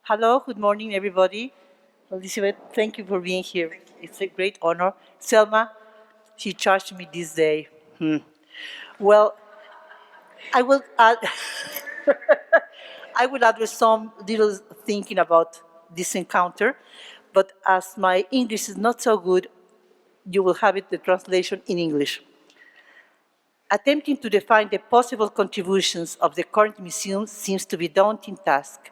Hello, good morning, everybody. Elizabeth, thank you for being here. It's a great honor. Selma, she charged me this day. Well, I will add, I will address some little thinking about this encounter, but as my English is not so good, you will have it the translation in English. Attempting to define the possible contributions of the current museum seems to be a daunting task,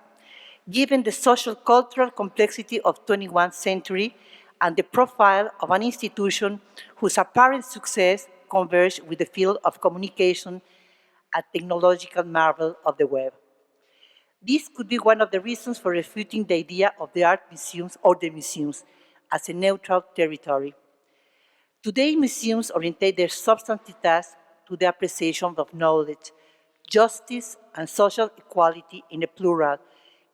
given the social cultural complexity of 21st century and the profile of an institution whose apparent success converged with the field of communication, a technological marvel of the web. This could be one of the reasons for refuting the idea of the art museums or the museums as a neutral territory. Today, museums orientate their substantive tasks to the appreciation of knowledge, justice, and social equality in a plural,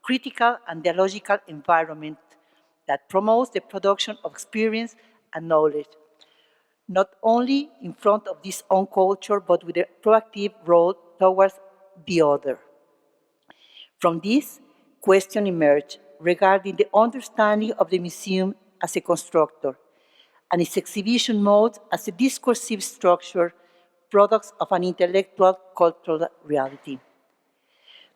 critical, and dialogical environment that promotes the production of experience and knowledge, not only in front of this own culture, but with a proactive role towards the other. From this, question emerged regarding the understanding of the museum as a constructor and its exhibition mode as a discursive structure, products of an intellectual cultural reality.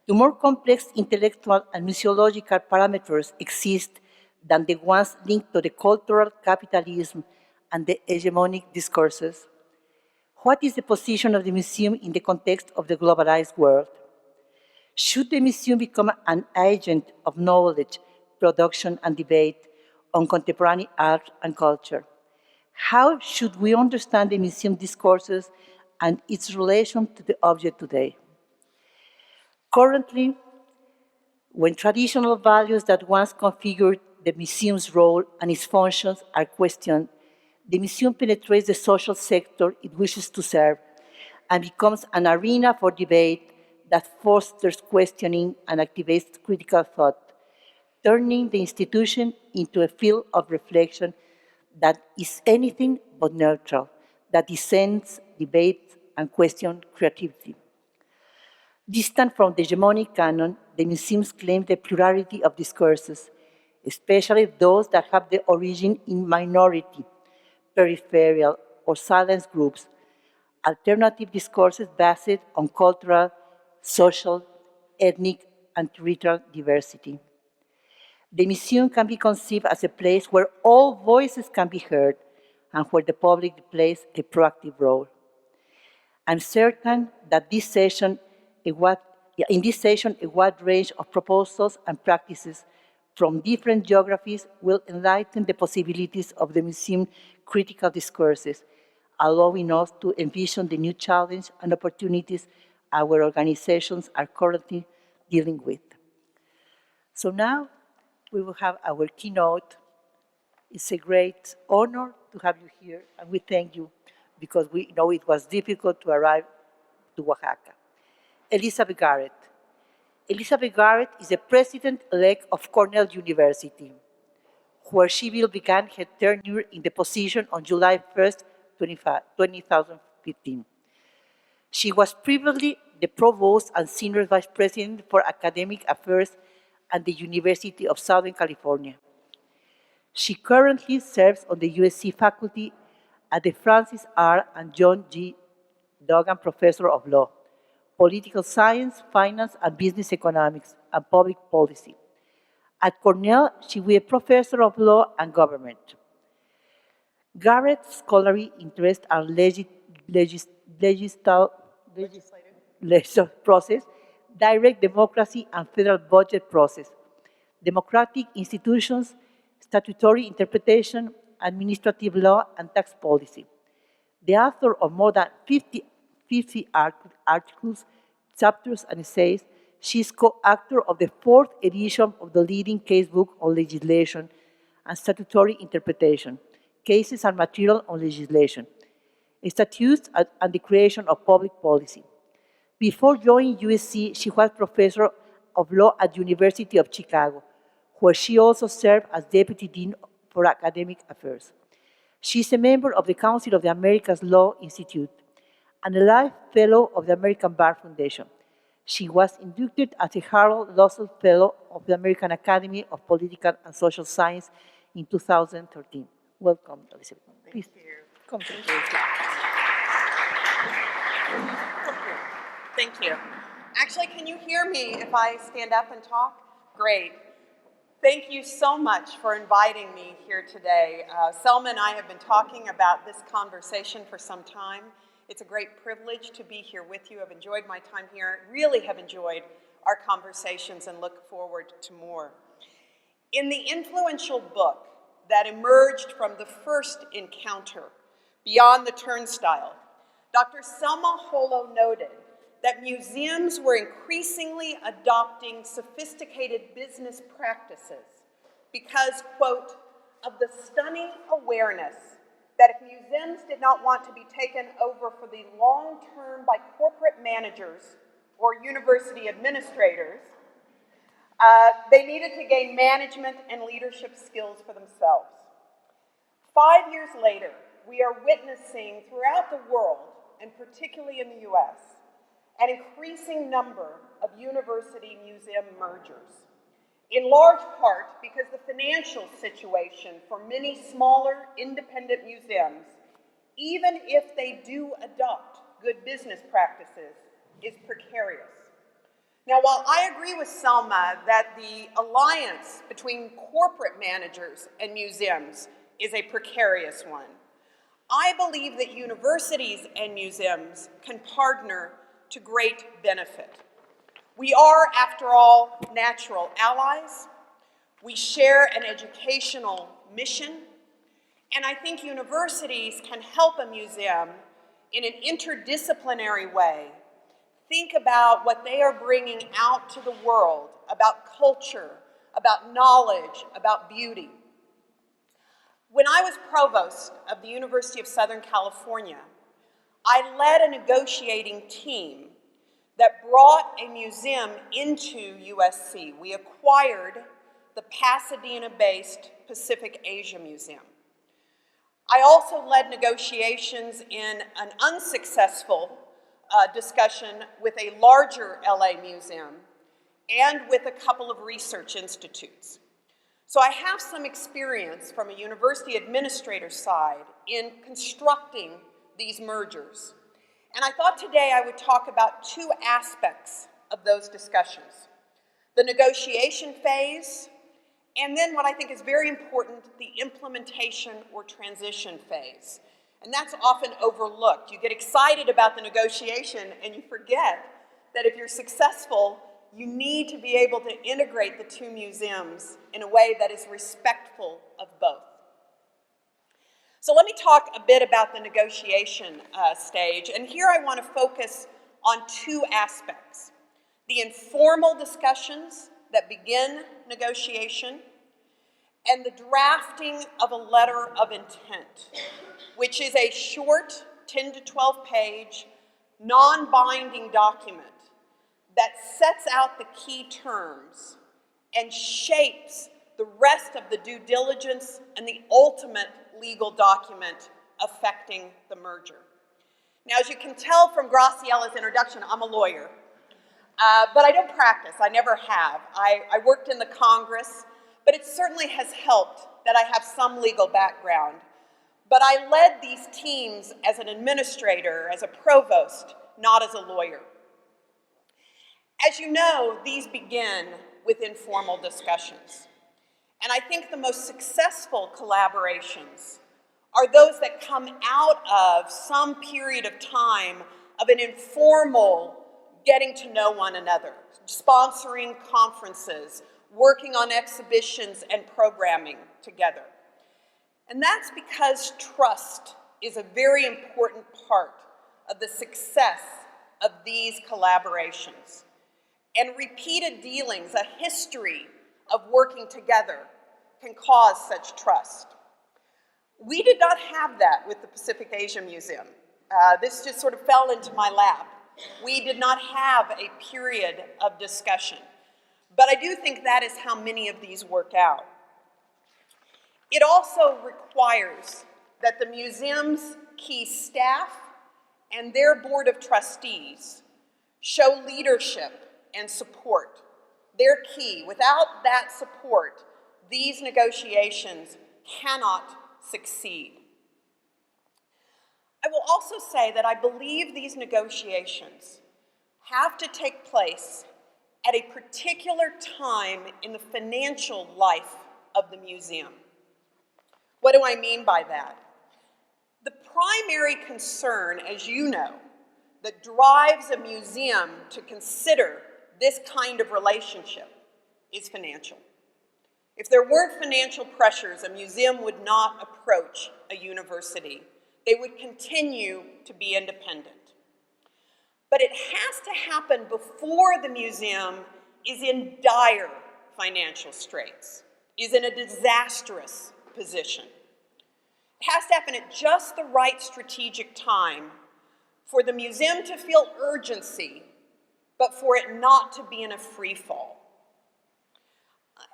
The more complex intellectual and museological parameters exist than the ones linked to the cultural capitalism and the hegemonic discourses. What is the position of the museum in the context of the globalized world? Should the museum become an agent of knowledge, production, and debate on contemporary art and culture? How should we understand the museum discourses and its relation to the object today? Currently, when traditional values that once configured the museum's role and its functions are questioned, the museum penetrates the social sector it wishes to serve and becomes an arena for debate that fosters questioning and activates critical thought, turning the institution into a field of reflection that is anything but neutral, that dissents, debates, and questions creativity. Distant from the hegemonic canon, the museums claim the plurality of discourses, especially those that have their origin in minority, peripheral, or silent groups, alternative discourses based on cultural, social, ethnic, and territorial diversity. The museum can be conceived as a place where all voices can be heard and where the public plays a proactive role. I'm certain that in this session, a wide range of proposals and practices from different geographies will enlighten the possibilities of the museum critical discourses, allowing us to envision the new challenge and opportunities our organizations are currently dealing with. So now we will have our keynote. It's a great honor to have you here, and we thank you because we know it was difficult to arrive to Oaxaca. Elizabeth Garrett. Elizabeth Garrett is the president-elect of Cornell University, where she will begin her tenure in the position on July 1st, 2015. She was previously the provost and senior vice president for academic affairs at the University of Southern California. She currently serves on the USC faculty at the Francis R. and John G. Dogan Professor of Law, Political Science, Finance, and Business Economics, and Public Policy. At Cornell, she was a professor of law and government. Garrett's scholarly interests are legislative process, direct democracy and federal budget process, democratic institutions, statutory interpretation, administrative law, and tax policy. The author of more than 50 articles, chapters, and essays, she is co-author of the fourth edition of the leading casebook on legislation and statutory interpretation, Cases and Material on Legislation, Statutes and the Creation of Public Policy. Before joining USC, she was professor of law at the University of Chicago, where she also served as Deputy Dean for Academic Affairs. She is a member of the Council of the Americas Law Institute and a Life Fellow of the American Bar Foundation. She was inducted as a Harold Russell Fellow of the American Academy of Political and Social Science in 2013. Welcome, Elizabeth. Please come to the stage. Thank you. Actually, can you hear me if I stand up and talk? Great. Thank you so much for inviting me here today. Selma and I have been talking about this conversation for some time. It's a great privilege to be here with you. I've enjoyed my time here, really have enjoyed our conversations and look forward to more. In the influential book that emerged from the first encounter, Beyond the Turnstile, Dr. Selma Holo noted that museums were increasingly adopting sophisticated business practices because, quote, of the stunning awareness that if museums did not want to be taken over for the long term by corporate managers or university administrators, they needed to gain management and leadership skills for themselves. 5 years later, we are witnessing throughout the world, and particularly in the US, an increasing number of university-museum mergers, in large part because the financial situation for many smaller independent museums, even if they do adopt good business practices, is precarious. Now, while I agree with Selma that the alliance between corporate managers and museums is a precarious one, I believe that universities and museums can partner to great benefit. We are, after all, natural allies. We share an educational mission, and I think universities can help a museum in an interdisciplinary way think about what they are bringing out to the world about culture, about knowledge, about beauty. When I was provost of the University of Southern California, I led a negotiating team that brought a museum into USC. We acquired the Pasadena-based Pacific Asia Museum. I also led negotiations in an unsuccessful discussion with a larger LA museum and with a couple of research institutes. So I have some experience from a university administrator side in constructing these mergers. And I thought today I would talk about two aspects of those discussions: the negotiation phase, and then what I think is very important, the implementation or transition phase. And that's often overlooked. You get excited about the negotiation and you forget that if you're successful, you need to be able to integrate the two museums in a way that is respectful of both. So let me talk a bit about the negotiation stage, and here I want to focus on two aspects: the informal discussions that begin negotiation, and the drafting of a letter of intent, which is a short 10 to 12 page, non-binding document that sets out the key terms and shapes the rest of the due diligence and the ultimate legal document affecting the merger. Now, as you can tell from Graciella's introduction, I'm a lawyer, but I don't practice. I never have. I worked in the Congress, but it certainly has helped that I have some legal background. But I led these teams as an administrator, as a provost, not as a lawyer. As you know, these begin with informal discussions. And I think the most successful collaborations are those that come out of some period of time of an informal getting to know one another, sponsoring conferences, working on exhibitions and programming together. And that's because trust is a very important part of the success of these collaborations. And repeated dealings, a history of working together, can cause such trust. We did not have that with the Pacific Asia Museum. This just sort of fell into my lap. We did not have a period of discussion. But I do think that is how many of these work out. It also requires that the museum's key staff and their board of trustees Show leadership and support. They're key. Without that support, these negotiations cannot succeed. I will also say that I believe these negotiations have to take place at a particular time in the financial life of the museum. What do I mean by that? The primary concern, as you know, that drives a museum to consider this kind of relationship is financial. If there weren't financial pressures, a museum would not approach a university. They would continue to be independent. But it has to happen before the museum is in dire financial straits, is in a disastrous position. It has to happen at just the right strategic time for the museum to feel urgency, but for it not to be in a free fall.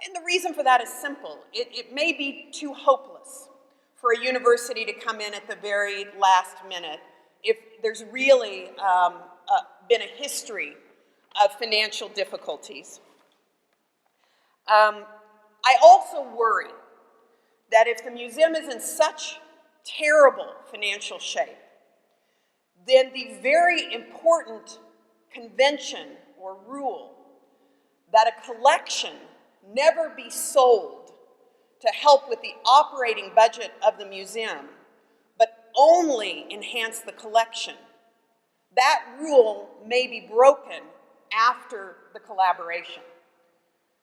And the reason for that is simple. It may be too hopeless for a university to come in at the very last minute if there's really been a history of financial difficulties. I also worry that if the museum is in such terrible financial shape, then the very important convention or rule that a collection never be sold to help with the operating budget of the museum, but only enhance the collection, that rule may be broken after the collaboration.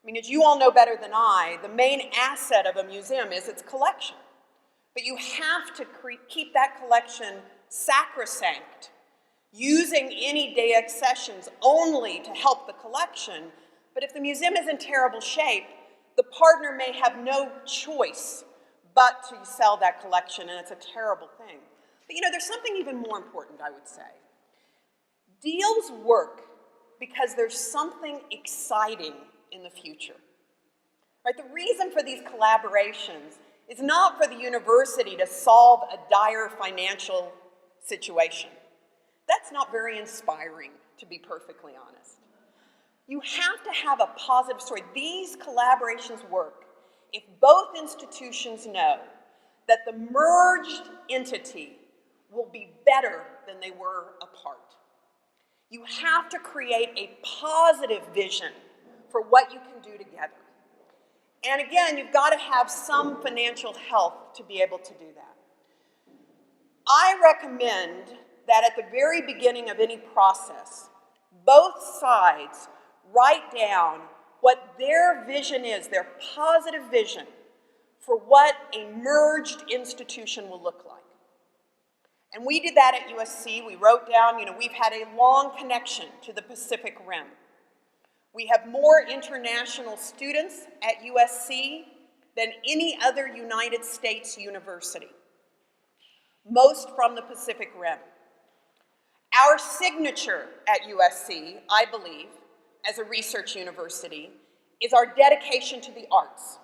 I mean, as you all know better than I, the main asset of a museum is its collection. But you have to keep that collection sacrosanct, using any day accessions only to help the collection. But if the museum is in terrible shape, the partner may have no choice but to sell that collection, and it's a terrible thing. But you know, there's something even more important, I would say. Deals work because there's something exciting in the future. Right? The reason for these collaborations is not for the university to solve a dire financial situation. That's not very inspiring, to be perfectly honest. You have to have a positive story. These collaborations work if both institutions know that the merged entity will be better than they were apart. You have to create a positive vision for what you can do together. And again, you've got to have some financial health to be able to do that. I recommend that at the very beginning of any process, both sides write down what their vision is, their positive vision for what a merged institution will look like. And we did that at USC. We wrote down, we've had a long connection to the Pacific Rim. We have more international students at USC than any other United States university, most from the Pacific Rim. Our signature at USC, I believe, as a research university, is our dedication to the arts.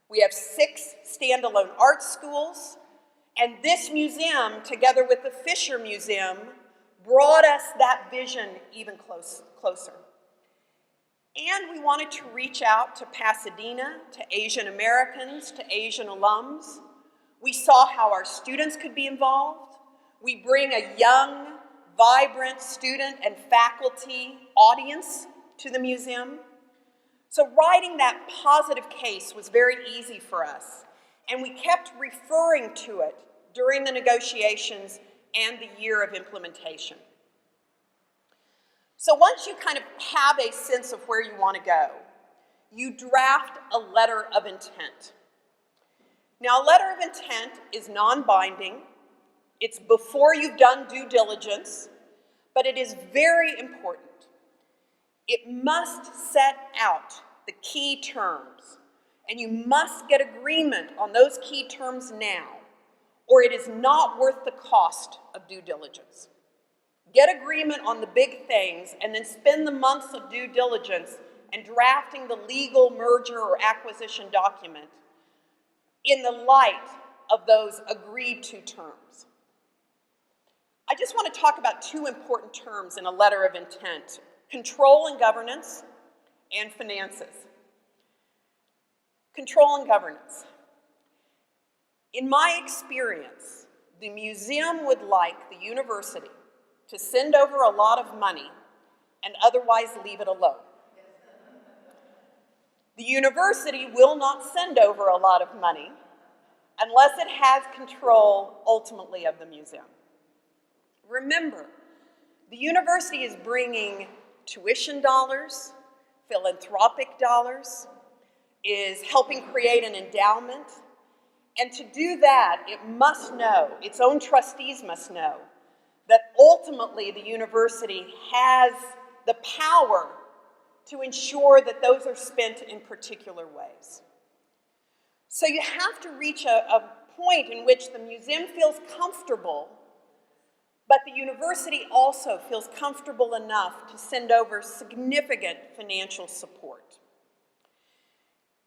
We have 6 standalone art schools, and this museum, together with the Fisher Museum, brought us that vision even closer. And we wanted to reach out to Pasadena, to Asian Americans, to Asian alums. We saw how our students could be involved. We bring a young, vibrant student and faculty audience to the museum. So writing that positive case was very easy for us, and we kept referring to it during the negotiations and the year of implementation. So once you kind of have a sense of where you want to go, you draft a letter of intent. Now, a letter of intent is non-binding. It's before you've done due diligence, but it is very important. It must set out the key terms, and you must get agreement on those key terms now, or it is not worth the cost of due diligence. Get agreement on the big things, and then spend the months of due diligence and drafting the legal merger or acquisition document in the light of those agreed to terms. I just want to talk about two important terms in a letter of intent: control and governance, and finances. Control and governance. In my experience, the museum would like the university to send over a lot of money and otherwise leave it alone. The university will not send over a lot of money unless it has control, ultimately, of the museum. Remember, the university is bringing tuition dollars, philanthropic dollars, is helping create an endowment, and to do that, it must know, its own trustees must know, that ultimately the university has the power to ensure that those are spent in particular ways. So you have to reach a point in which the museum feels comfortable, but the university also feels comfortable enough to send over significant financial support.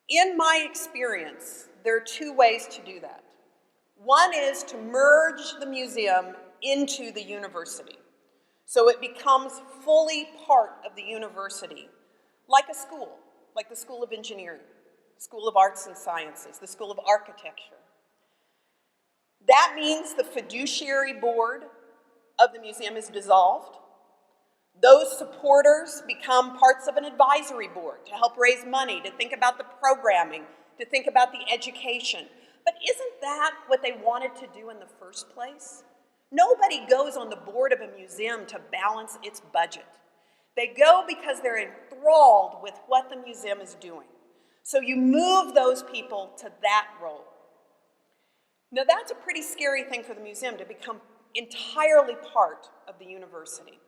In my experience, there are two ways to do that. One is to merge the museum into the university, so it becomes fully part of the university, like a school, like the School of Engineering, School of Arts and Sciences, the School of Architecture. That means the fiduciary board of the museum is dissolved. Those supporters become parts of an advisory board to help raise money, to think about the programming, to think about the education. But isn't that what they wanted to do in the first place? Nobody goes on the board of a museum to balance its budget. They go because they're enthralled with what the museum is doing. So you move those people to that role. Now that's a pretty scary thing for the museum, to become entirely part of the university.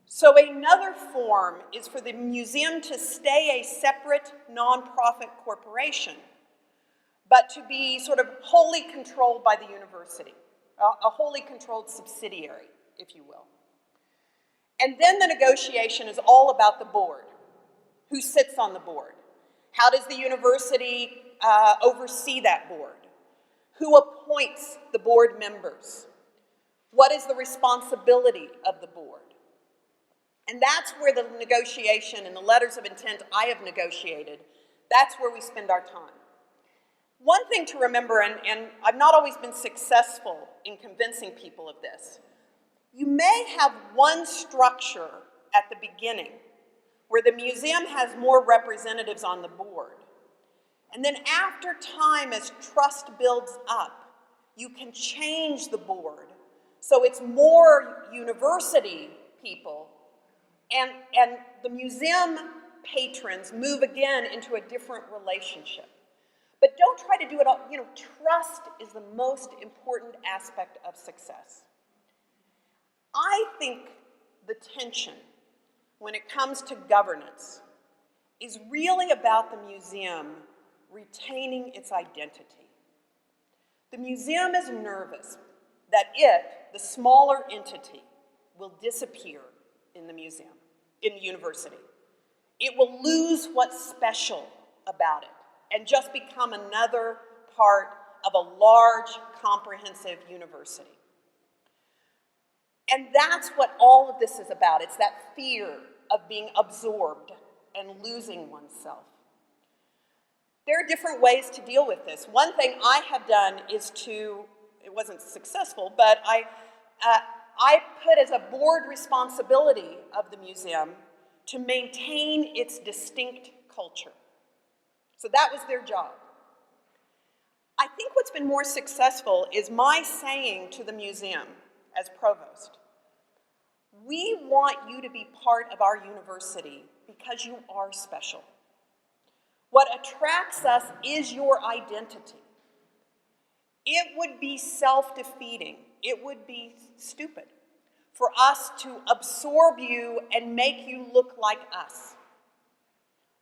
So another form is for the museum to stay a separate nonprofit corporation, but to be sort of wholly controlled by the university, a wholly controlled subsidiary, if you will. And then the negotiation is all about the board. Who sits on the board? How does the university oversee that board? Who appoints the board members? What is the responsibility of the board? And that's where the negotiation and the letters of intent I have negotiated, that's where we spend our time. One thing to remember, and I've not always been successful in convincing people of this, you may have one structure at the beginning where the museum has more representatives on the board. And then after time, as trust builds up, you can change the board so it's more university people, and the museum patrons move again into a different relationship. But don't try to do it all. Trust is the most important aspect of success. I think the tension when it comes to governance is really about the museum retaining its identity. The museum is nervous that it, the smaller entity, will disappear in the museum, in the university. It will lose what's special about it and just become another part of a large, comprehensive university. And that's what all of this is about. It's that fear of being absorbed and losing oneself. There are different ways to deal with this. One thing I have done is it wasn't successful, but I put as a board responsibility of the museum to maintain its distinct culture. So that was their job. I think what's been more successful is my saying to the museum as provost, we want you to be part of our university because you are special. What attracts us is your identity. It would be self-defeating. It would be stupid for us to absorb you and make you look like us.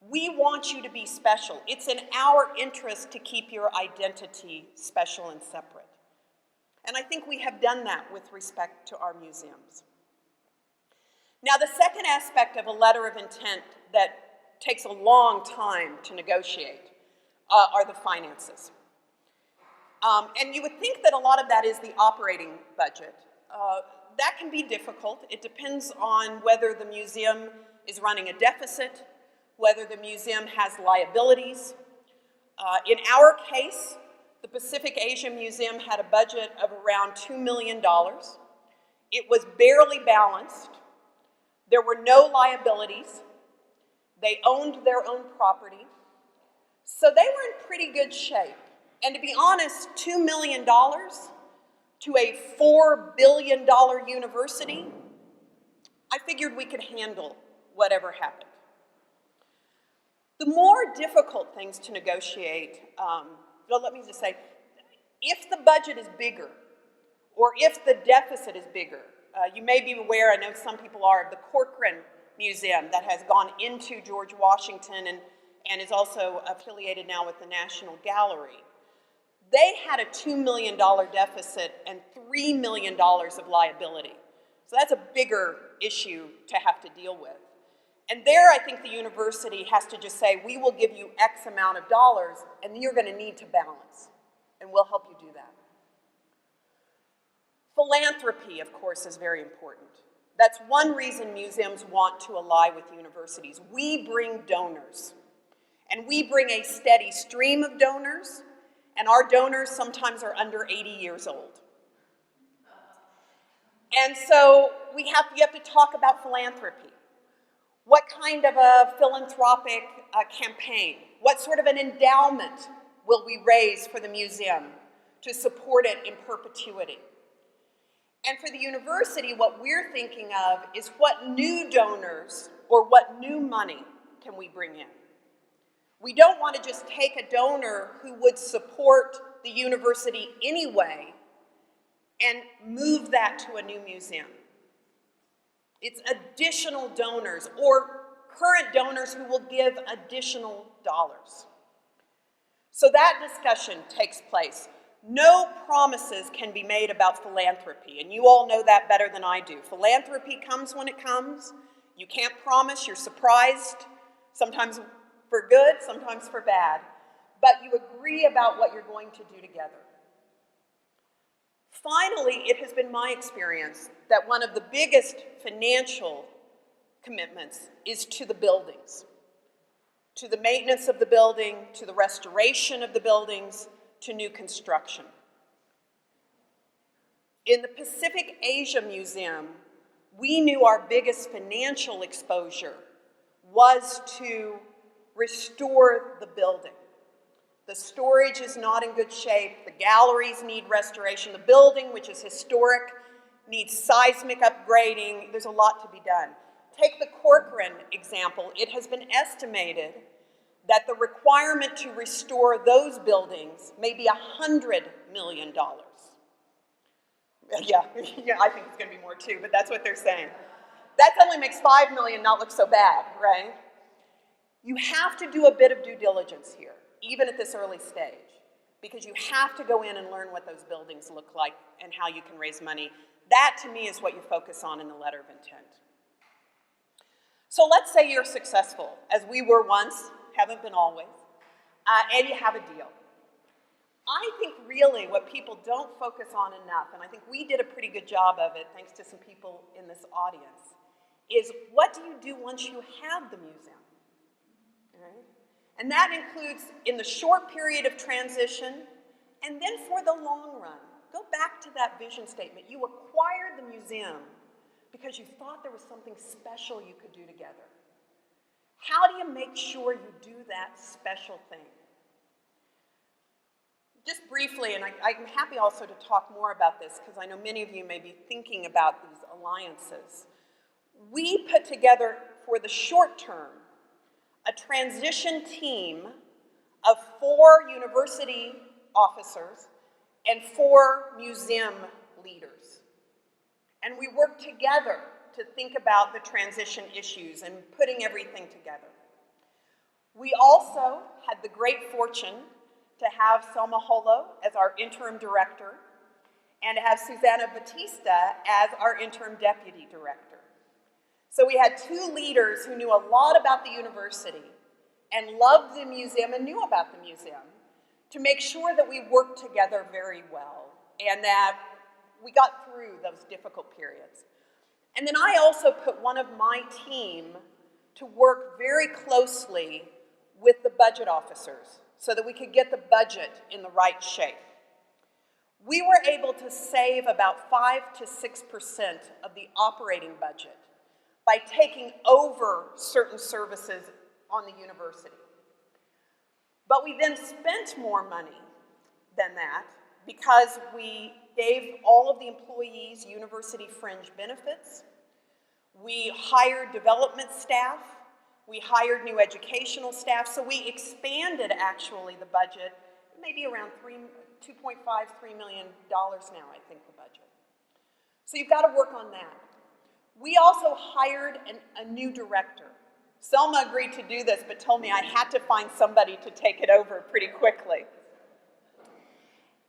We want you to be special. It's in our interest to keep your identity special and separate. And I think we have done that with respect to our museums. Now, the second aspect of a letter of intent that takes a long time to negotiate are the finances. And you would think that a lot of that is the operating budget That can be difficult. It depends on whether the museum is running a deficit, whether the museum has liabilities. In our case, the Pacific Asia Museum had a budget of around $2 million. It was barely balanced. There were no liabilities. They owned their own property. So they were in pretty good shape. And to be honest, $2 million to a $4 billion university, I figured we could handle whatever happened. The more difficult things to negotiate, well, let me just say, if the budget is bigger, or if the deficit is bigger, you may be aware, I know some people are, of the Corcoran Museum that has gone into George Washington and is also affiliated now with the National Gallery. They had a $2 million deficit and $3 million of liability. So that's a bigger issue to have to deal with. And there, I think the university has to just say, we will give you X amount of dollars, and you're going to need to balance, and we'll help you do that. Philanthropy, of course, is very important. That's one reason museums want to ally with universities. We bring donors, and we bring a steady stream of donors, and our donors sometimes are under 80 years old. And so you have to talk about philanthropy. What kind of a philanthropic campaign? What sort of an endowment will we raise for the museum to support it in perpetuity? And for the university, what we're thinking of is what new donors or what new money can we bring in? We don't want to just take a donor who would support the university anyway and move that to a new museum. It's additional donors or current donors who will give additional dollars. So that discussion takes place. No promises can be made about philanthropy, and you all know that better than I do. Philanthropy comes when it comes. You can't promise, you're surprised, sometimes for good, sometimes for bad, but you agree about what you're going to do together. Finally, it has been my experience that one of the biggest financial commitments is to the buildings, to the maintenance of the building, to the restoration of the buildings, to new construction. In the Pacific Asia Museum, we knew our biggest financial exposure was to restore the building. The storage is not in good shape. The galleries need restoration. The building, which is historic, needs seismic upgrading. There's a lot to be done. Take the Corcoran example. It has been estimated that the requirement to restore those buildings may be $100 million. Yeah, I think it's going to be more too, but that's what they're saying. That only makes $5 million not look so bad, right? You have to do a bit of due diligence here, even at this early stage, because you have to go in and learn what those buildings look like and how you can raise money. That, to me, is what you focus on in the letter of intent. So let's say you're successful, as we were once, haven't been always, and you have a deal. I think really what people don't focus on enough, and I think we did a pretty good job of it thanks to some people in this audience, is what do you do once you have the museum? Right? And that includes in the short period of transition and then for the long run. Go back to that vision statement. You acquired the museum because you thought there was something special you could do together. How do you make sure you do that special thing? Just briefly, and I'm happy also to talk more about this because I know many of you may be thinking about these alliances. We put together for the short term a transition team of 4 university officers and 4 museum leaders. And we worked together to think about the transition issues and putting everything together. We also had the great fortune to have Selma Holo as our interim director and to have Susanna Batista as our interim deputy director. So we had 2 leaders who knew a lot about the university and loved the museum and knew about the museum to make sure that we worked together very well and that we got through those difficult periods. And then I also put one of my team to work very closely with the budget officers so that we could get the budget in the right shape. We were able to save about 5 to 6% of the operating budget by taking over certain services on the university. But we then spent more money than that because we gave all of the employees university fringe benefits. We hired development staff. We hired new educational staff. So we expanded, actually, the budget, maybe around $2.5, $3 million now, I think, the budget. So you've got to work on that. We also hired a new director. Selma agreed to do this, but told me I had to find somebody to take it over pretty quickly.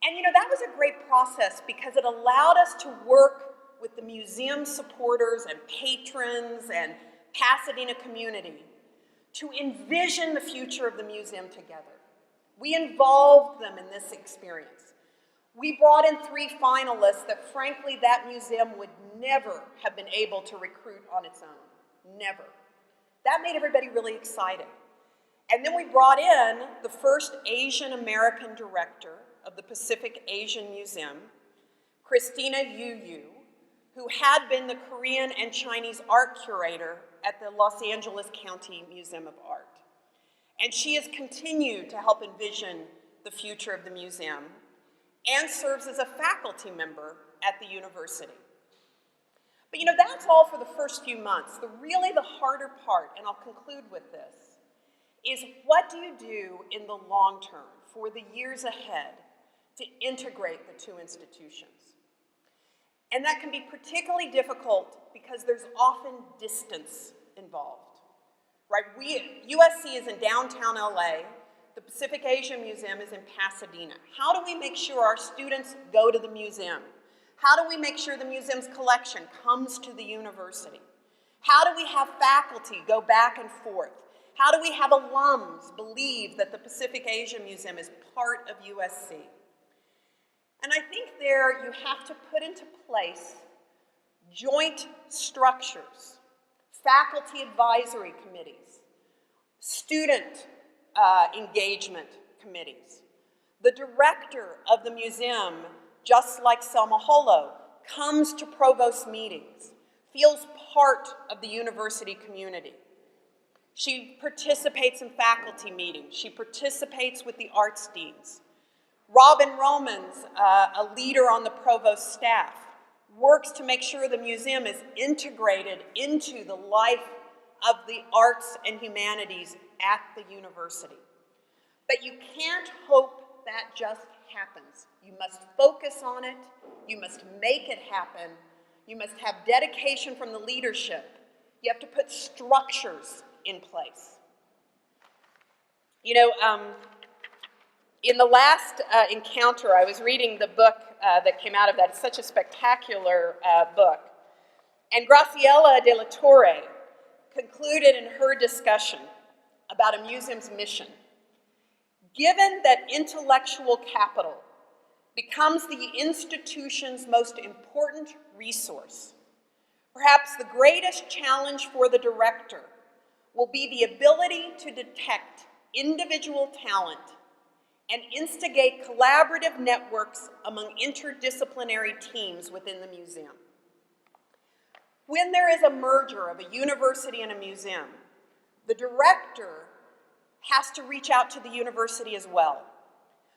And that was a great process because it allowed us to work with the museum supporters and patrons and Pasadena community to envision the future of the museum together. We involved them in this experience. We brought in 3 finalists that, frankly, that museum would never have been able to recruit on its own. Never. That made everybody really excited. And then we brought in the first Asian American director of the Pacific Asian Museum, Christina Yu, who had been the Korean and Chinese art curator at the Los Angeles County Museum of Art. And she has continued to help envision the future of the museum and serves as a faculty member at the university. But that's all for the first few months. Really the harder part, and I'll conclude with this, is what do you do in the long term, for the years ahead, to integrate the 2 institutions? And that can be particularly difficult because there's often distance involved, right? USC is in downtown LA. The Pacific Asia Museum is in Pasadena. How do we make sure our students go to the museum? How do we make sure the museum's collection comes to the university? How do we have faculty go back and forth? How do we have alums believe that the Pacific Asia Museum is part of USC? And I think there you have to put into place joint structures, faculty advisory committees, student engagement committees. The director of the museum, just like Selma Holo, comes to provost meetings, feels part of the university community. She participates in faculty meetings. She participates with the arts deans. Robin Romans, a leader on the provost staff, works to make sure the museum is integrated into the life of the arts and humanities at the university. But you can't hope that just happens. You must focus on it. You must make it happen. You must have dedication from the leadership. You have to put structures in place. In the last encounter, I was reading the book that came out of that. It's such a spectacular book. And Graciela de la Torre concluded in her discussion about a museum's mission. Given that intellectual capital becomes the institution's most important resource, perhaps the greatest challenge for the director will be the ability to detect individual talent and instigate collaborative networks among interdisciplinary teams within the museum. When there is a merger of a university and a museum, the director has to reach out to the university as well,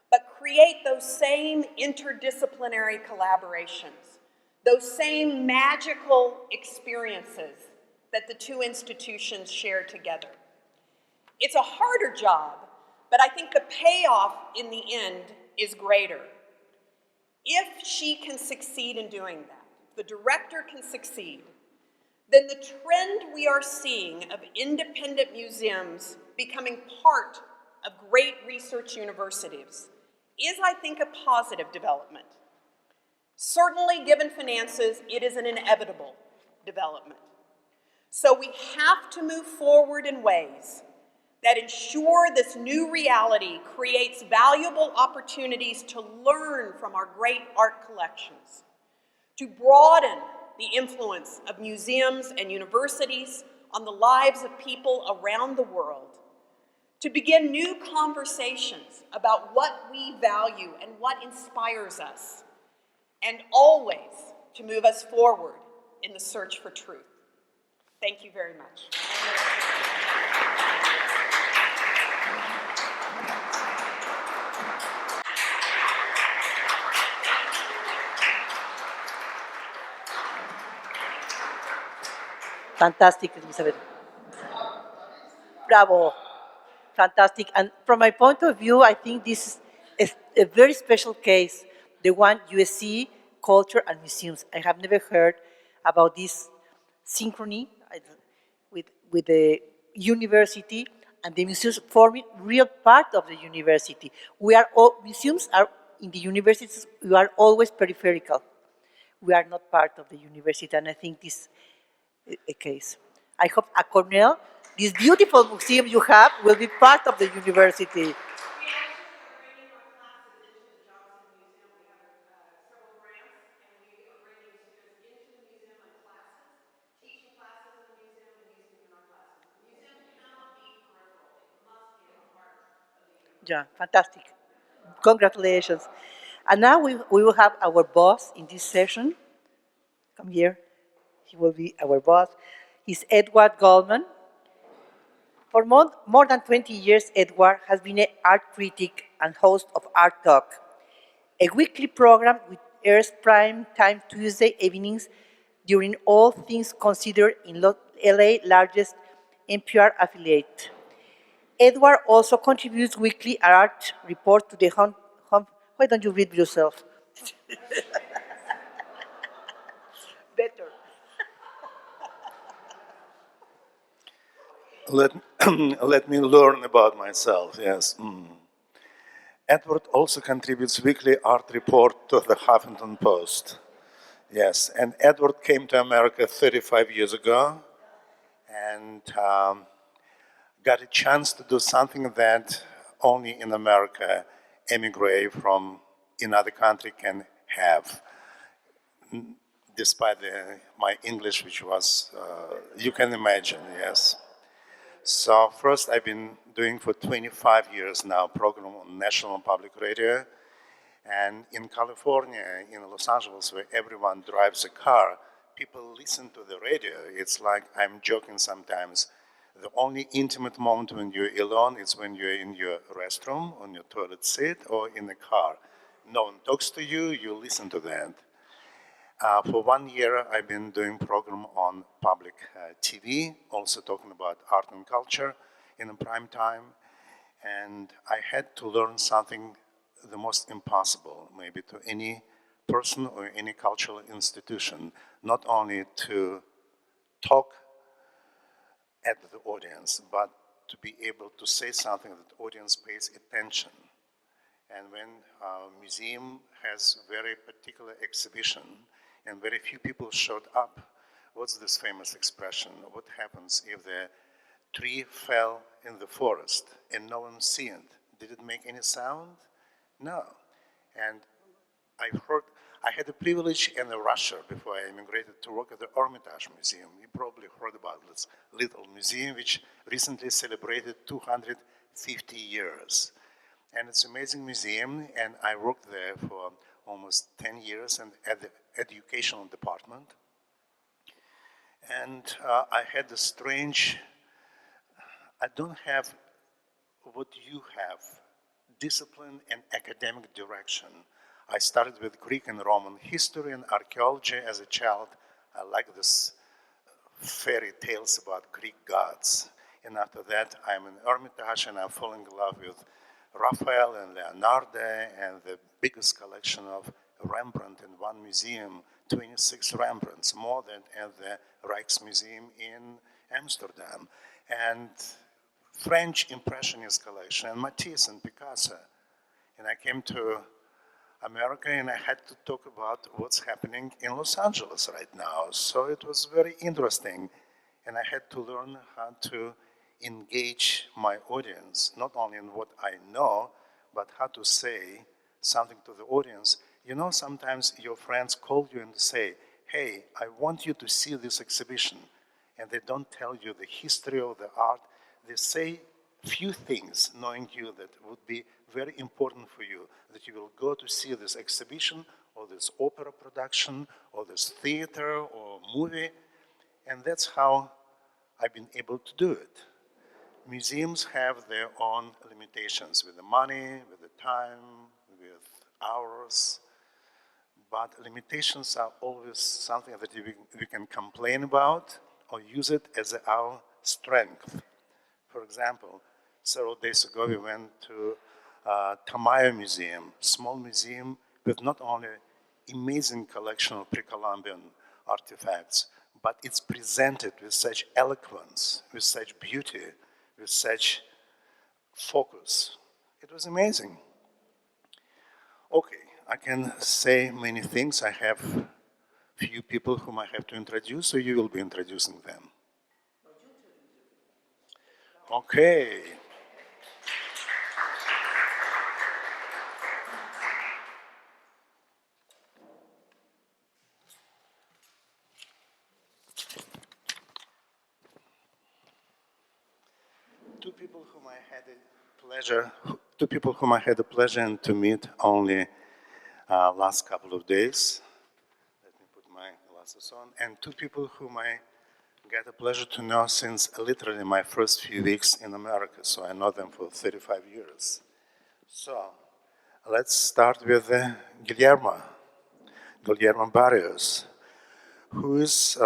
but create those same interdisciplinary collaborations, those same magical experiences that the 2 institutions share together. It's a harder job, but I think the payoff in the end is greater. If she can succeed in doing that, the director can succeed, then the trend we are seeing of independent museums becoming part of great research universities is, I think, a positive development. Certainly, given finances, it is an inevitable development. So we have to move forward in ways that ensure this new reality creates valuable opportunities to learn from our great art collections, to broaden the influence of museums and universities on the lives of people around the world, to begin new conversations about what we value and what inspires us, and always to move us forward in the search for truth. Thank you very much. Fantastic, Elizabeth. Bravo. Fantastic. And from my point of view, I think this is a very special case, the one USC, culture and museums. I have never heard about this synchrony with the university and the museums forming real part of the university. We are all, museums are in the universities, we are always peripheral. We are not part of the university, and I think this is a case. I hope at Cornell, this beautiful museum you have will be part of the university. Yeah, fantastic. Congratulations. And now we will have our boss in this session. Come here. He will be our boss. He's Edward Goldman. For more than 20 years, Edward has been an art critic and host of Art Talk, a weekly program which airs prime time Tuesday evenings during All Things Considered in LA largest NPR affiliate. Edward also contributes weekly art report to the why don't you read yourself? Better. Let me learn about myself, yes. Edward also contributes weekly art report to the Huffington Post. Yes, and Edward came to America 35 years ago and got a chance to do something that only in America emigre from another country can have. Despite my English, which was, you can imagine, yes. So first I've been doing for 25 years now program on National Public Radio. And in California, in Los Angeles, where everyone drives a car, people listen to the radio. It's like, I'm joking sometimes, the only intimate moment when you're alone is when you're in your restroom, on your toilet seat, or in the car. No one talks to you, you listen to that. For 1 year, I've been doing program on public TV, also talking about art and culture in a prime time. And I had to learn something the most impossible, maybe to any person or any cultural institution, not only to talk at the audience, but to be able to say something that the audience pays attention. And when a museum has very particular exhibition and very few people showed up, what's this famous expression? What happens if the tree fell in the forest and no one see it? Did it make any sound? No. And I had the privilege in Russia before I immigrated to work at the Hermitage Museum. You probably heard about this little museum which recently celebrated 250 years. And it's an amazing museum, and I worked there for almost 10 years and at the educational department. And I had a strange, I don't have what you have, discipline and academic direction. I started with Greek and Roman history and archaeology as a child. I like this fairy tales about Greek gods. And after that, I'm in Hermitage and I'm falling in love with Raphael and Leonardo and the biggest collection of Rembrandt in one museum, 26 Rembrandts, more than at the Rijksmuseum in Amsterdam. And French Impressionist collection, and Matisse and Picasso. And I came to America and I had to talk about what's happening in Los Angeles right now. So it was very interesting. And I had to learn how to engage my audience, not only in what I know, but how to say something to the audience You know, sometimes your friends call you and say, hey, I want you to see this exhibition. And they don't tell you the history of the art. They say few things, knowing you that would be very important for you, that you will go to see this exhibition or this opera production or this theater or movie. And that's how I've been able to do it. Museums have their own limitations with the money, with the time, with hours, but limitations are always something that we can complain about or use it as our strength. For example, several days ago we went to Tamayo Museum, small museum with not only amazing collection of pre-Columbian artifacts, but it's presented with such eloquence, with such beauty, with such focus. It was amazing. Okay, I can say many things. I have few people whom I have to introduce, so you will be introducing them. Okay. Two people whom I had the pleasure to meet only last couple of days. Let me put my glasses on. And two people whom I get the pleasure to know since literally my first few weeks in America. So I know them for 35 years. So let's start with Guillermo Barrios, who is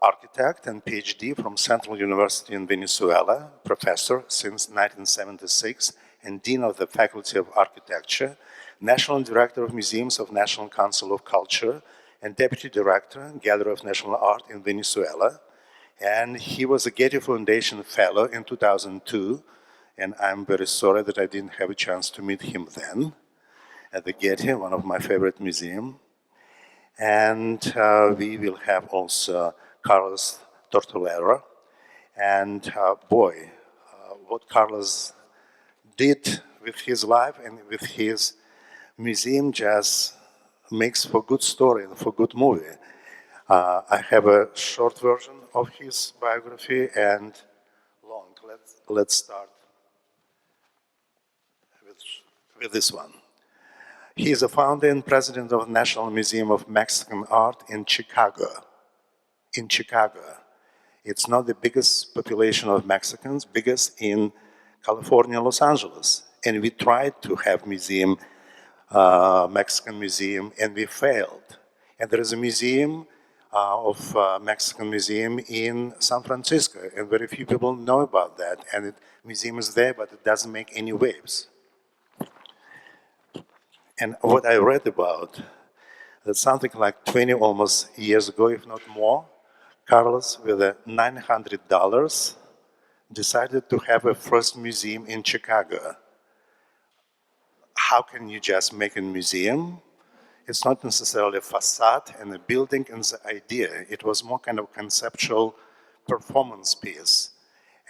architect and PhD from Central University in Venezuela, professor since 1976, and Dean of the Faculty of Architecture, National Director of Museums of National Council of Culture, and Deputy Director, Gallery of National Art in Venezuela. And he was a Getty Foundation Fellow in 2002, and I'm very sorry that I didn't have a chance to meet him then at the Getty, one of my favorite museums. And we will have also Carlos Tortolero. And what Carlos did with his life and with his museum just makes for good story and for good movie. I have a short version of his biography and long. Let's start with this one. He is a founder and president of the National Museum of Mexican Art in Chicago. In Chicago. It's not the biggest population of Mexicans, biggest in California, Los Angeles. And we tried to have Mexican museum, and we failed. And there is a museum Mexican museum in San Francisco, and very few people know about that. And the museum is there, but it doesn't make any waves. And what I read about, that something like 20 almost years ago, if not more, Carlos, with $900, decided to have a first museum in Chicago. How can you just make a museum? It's not necessarily a facade and a building and the idea. It was more kind of conceptual performance piece.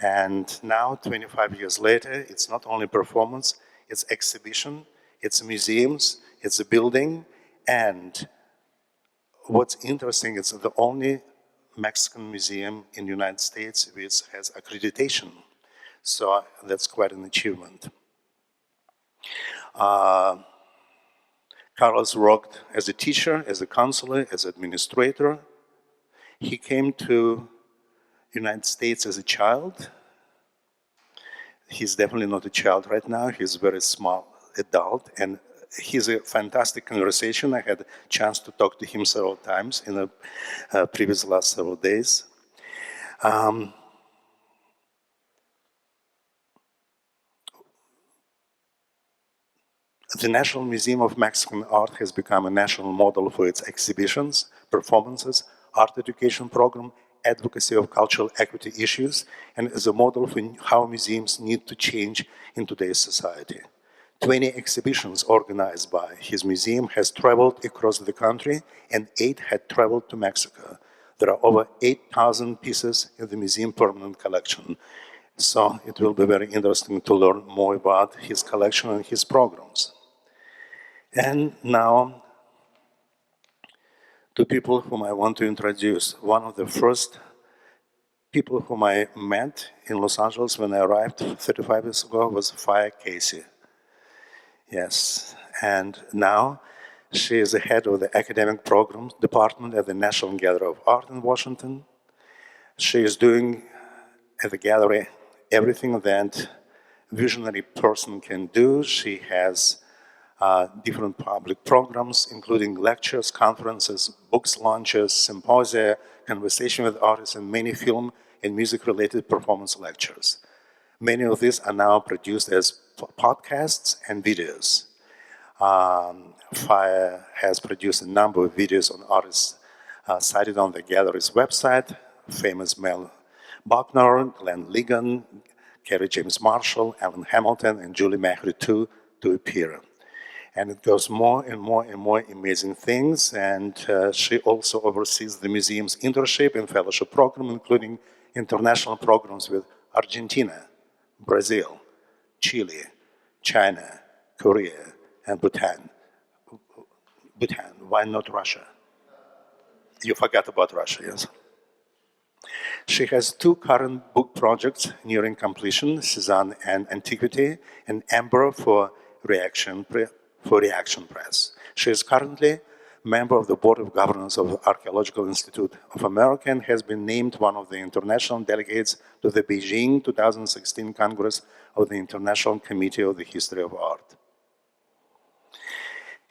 And now, 25 years later, it's not only performance, it's exhibition, it's museums, it's a building, and what's interesting, it's the only Mexican museum in the United States which has accreditation. So that's quite an achievement. Carlos worked as a teacher, as a counselor, as an administrator. He came to the United States as a child. He's definitely not a child right now. He's a very small adult, and he's a fantastic conversation. I had a chance to talk to him several times in the previous last several days. The National Museum of Mexican Art has become a national model for its exhibitions, performances, art education program, advocacy of cultural equity issues, and is a model for how museums need to change in today's society. 20 exhibitions organized by his museum has traveled across the country, and 8 had traveled to Mexico. There are over 8,000 pieces in the museum permanent collection. So it will be very interesting to learn more about his collection and his programs. And now, to people whom I want to introduce. One of the first people whom I met in Los Angeles when I arrived 35 years ago was Faya Casey. Yes, and now she is the head of the academic programs department at the National Gallery of Art in Washington. She is doing at the gallery everything that visionary person can do. She has different public programs, including lectures, conferences, books launches, symposia, conversation with artists, and many film and music-related performance lectures. Many of these are now produced as podcasts and videos. Fire has produced a number of videos on artists cited on the gallery's website, famous Mel Buckner, Glenn Ligon, Kerry James Marshall, Alan Hamilton, and Julie Mahri too, to appear. And it goes more and more and more amazing things. And she also oversees the museum's internship and fellowship program, including international programs with Argentina, Brazil, Chile, China, Korea, and Bhutan. Bhutan, why not Russia? You forgot about Russia, yes. She has two current book projects nearing completion, Cezanne and Antiquity, and Amber for Reaction Press. She is currently member of the Board of Governors of the Archaeological Institute of America and has been named one of the international delegates to the Beijing 2016 Congress of the International Committee of the History of Art.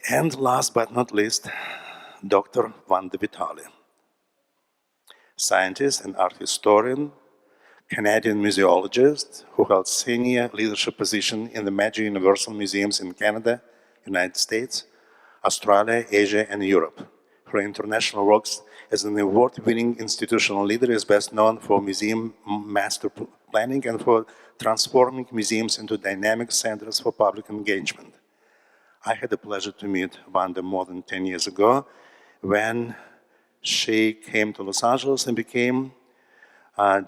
And last but not least, Dr. Wanda Vitali, scientist and art historian, Canadian museologist who held senior leadership position in the major universal museums in Canada, United States, Australia, Asia, and Europe. Her international works as an award-winning institutional leader is best known for museum master planning and for transforming museums into dynamic centers for public engagement. I had the pleasure to meet Wanda more than 10 years ago when she came to Los Angeles and became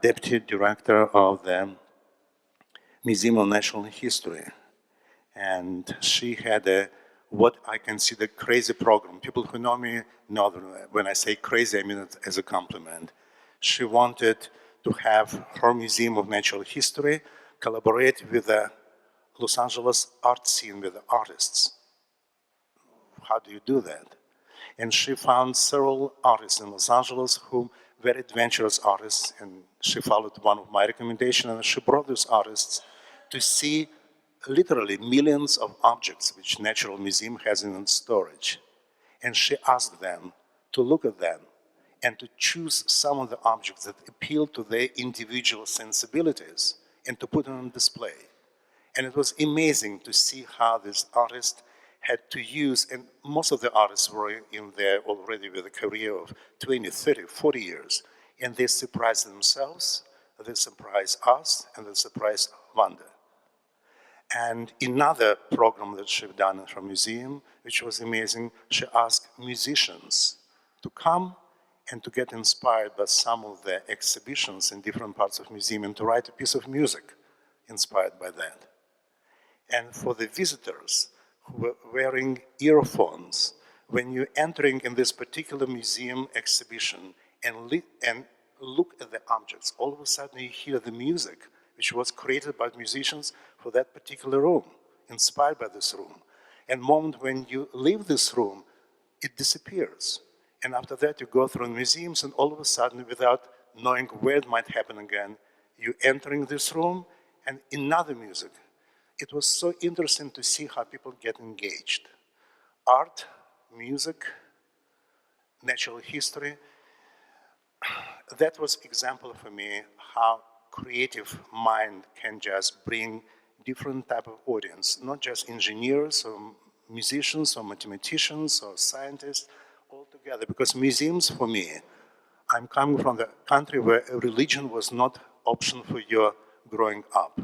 deputy director of the Museum of Natural History. And she had what I consider crazy program. People who know me know that when I say crazy, I mean it as a compliment. She wanted to have her Museum of Natural History collaborate with the Los Angeles art scene, with the artists. How do you do that? And she found several artists in Los Angeles who very adventurous artists, and she followed one of my recommendations, and she brought those artists to see literally millions of objects which Natural Museum has in its storage. And she asked them to look at them and to choose some of the objects that appeal to their individual sensibilities and to put them on display. And it was amazing to see how these artists had to use, and most of the artists were in there already with a career of 20, 30, 40 years, and they surprised themselves, they surprised us, and they surprised Wanda. And another program that she'd done in her museum, which was amazing, she asked musicians to come and to get inspired by some of the exhibitions in different parts of the museum and to write a piece of music inspired by that. And for the visitors who were wearing earphones, when you're entering in this particular museum exhibition and look at the objects, all of a sudden you hear the music which was created by musicians for that particular room, inspired by this room. And the moment when you leave this room, it disappears. And after that, you go through museums, and all of a sudden, without knowing where it might happen again, you're entering this room, and another music. It was so interesting to see how people get engaged. Art, music, natural history. That was example for me how creative mind can just bring different type of audience, not just engineers or musicians or mathematicians or scientists, all together. Because museums, for me, I'm coming from the country where religion was not option for your growing up.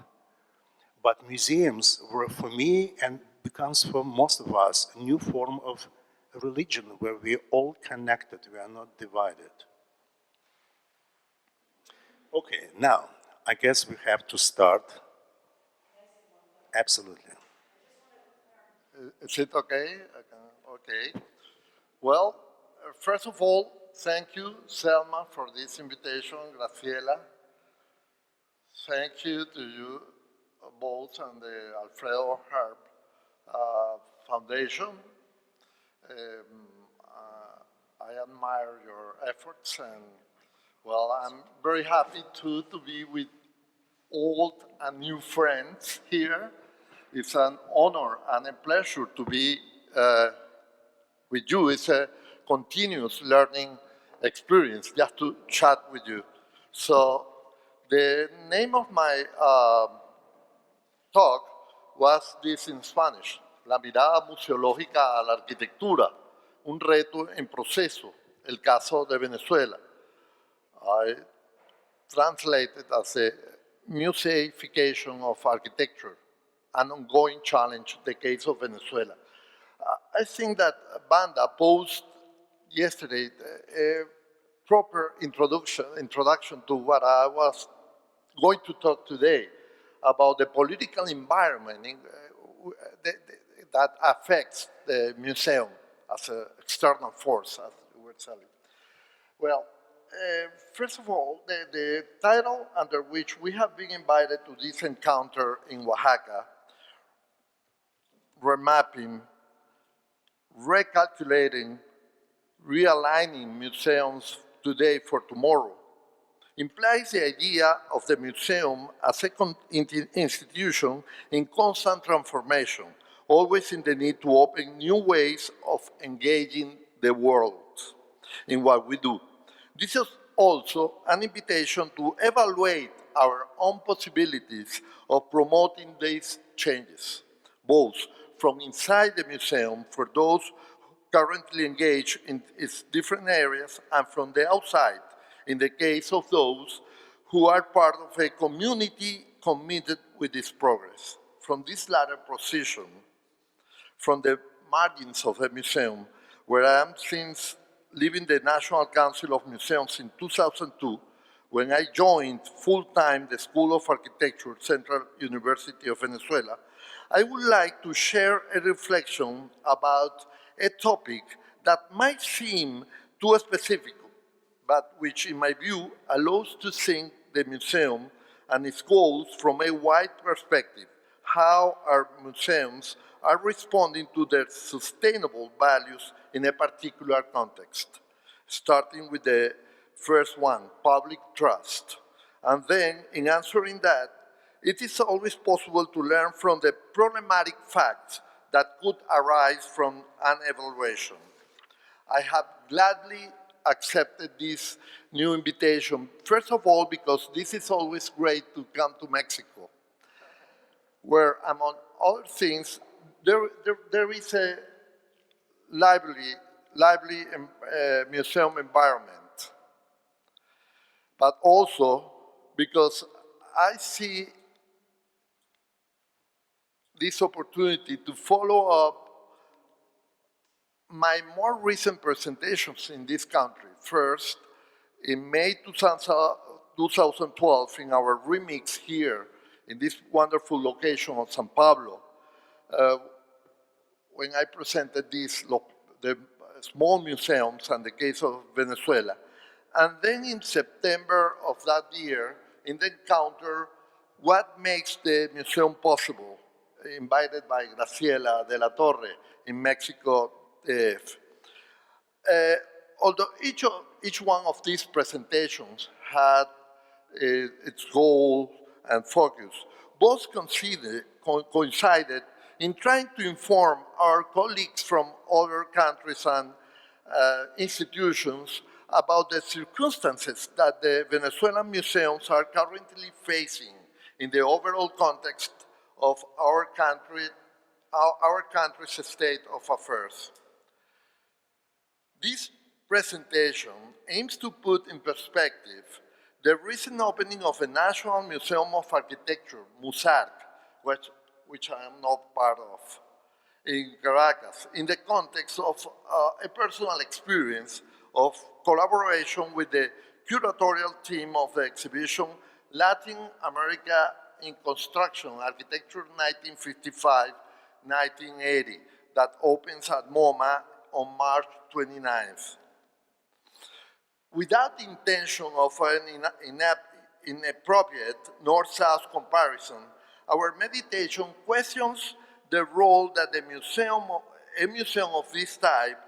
But museums were, for me, and becomes for most of us, a new form of religion where we're all connected, we are not divided. Okay, now, I guess we have to start. Absolutely. Is it okay? Okay. Well, first of all, thank you, Selma, for this invitation, Graciela. Thank you to you both and the Alfredo Harp Foundation. I admire your efforts, and well, I'm very happy to be with old and new friends here. It's an honor and a pleasure to be with you. It's a continuous learning experience just to chat with you. So the name of my talk was this in Spanish, La mirada museológica a la arquitectura, un reto en proceso, el caso de Venezuela. I translated as a museification of architecture, an ongoing challenge, the case of Venezuela. I think that Banda posed yesterday a proper introduction to what I was going to talk today about the political environment that affects the museum as an external force, as we were telling. Well, first of all, the title under which we have been invited to this encounter in Oaxaca, Remapping, Recalculating, Realigning Museums Today for Tomorrow, implies the idea of the museum as a institution in constant transformation, always in the need to open new ways of engaging the world in what we do. This is also an invitation to evaluate our own possibilities of promoting these changes, both from inside the museum for those currently engaged in its different areas and from the outside, in the case of those who are part of a community committed with this progress. From this latter position, from the margins of the museum, where I am since leaving the National Council of Museums in 2002, when I joined full-time the School of Architecture, Central University of Venezuela, I would like to share a reflection about a topic that might seem too specific, but which, in my view, allows to think the museum and its goals from a wide perspective, how our museums are responding to their sustainable values in a particular context, starting with the first one, public trust. And then, in answering that, it is always possible to learn from the problematic facts that could arise from an evaluation. I have gladly accepted this new invitation, first of all, because this is always great to come to Mexico, where, among other things, there is a lively museum environment, but also because I see this opportunity to follow up my more recent presentations in this country. First, in May 2012, in our remix here, in this wonderful location of San Pablo, when I presented the small museums and the case of Venezuela. And then in September of that year, in the encounter, What Makes the Museum Possible, invited by Graciela de la Torre in Mexico. Although each one of these presentations had its goal and focus, both coincided in trying to inform our colleagues from other countries and institutions about the circumstances that the Venezuelan museums are currently facing in the overall context of our country's state of affairs. This presentation aims to put in perspective the recent opening of the National Museum of Architecture, MUSARC, which I am not part of, in Caracas, in the context of a personal experience of collaboration with the curatorial team of the exhibition Latin America in Construction, Architecture 1955, 1980, that opens at MoMA on March 29th. Without the intention of an inappropriate north-south comparison, our meditation questions the role that a museum of this type